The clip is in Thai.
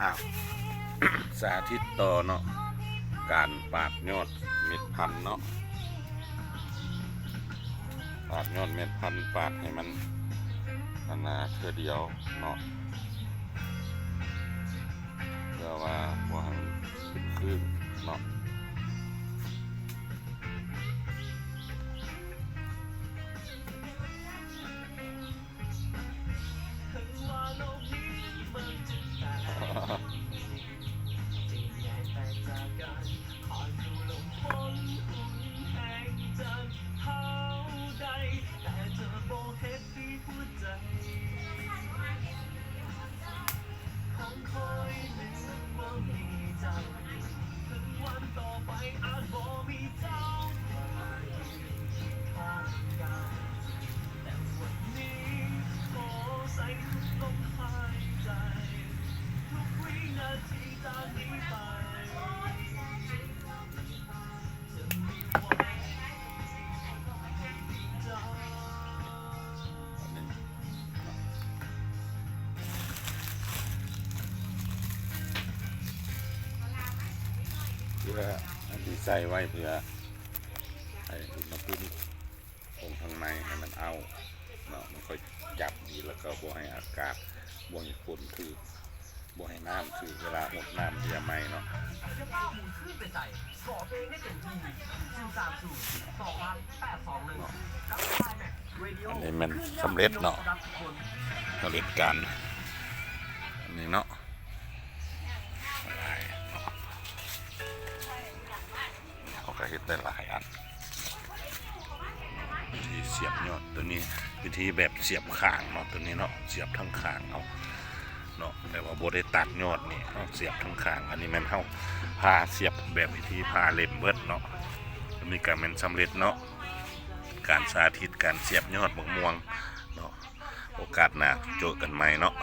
อ้าว สาธิตต่อเนาะการปาดยอดเม็ดพันธุ์เนาะปาดยอดเม็ดพันธุ์ปาดให้มันหนาเท่าเดียวเนาะเพื่อว่าบ่ให้มันขึ้นเนาะเพื่ออันที่ใส่ไว้เพื่อให้อุณหภูมิของข้างในให้มันเอาเนาะมันค่อยจับดีแล้วก็บ่ให้อากาศบ่ให้ฝนคือบ่ให้น้ำคือเวลาอดน้ำเยอะไหมเนาะอันนี้มันสำเร็จเนาะสำเร็จการอันนี้เนาะเขาก็เห็นได้หลายอันวิธีเสียบยอดตัวนี้วิธีแบบเสียบข่างเนาะตัวนี้เนาะเสียบทั้งข่างเอาเนาะแต่ว่าโบได้ตัดยอดนี่เอาเสียบทั้งข่างอันนี้มันเข้าพาเสียบแบบวิธีพาเล็มเบิดเนาะอันนี้ก็เป็นสำเร็จเนาะการสาธิตการเสียบยอดมะม่วงเนาะโอกาสหน้าเจอกันใหม่เนาะ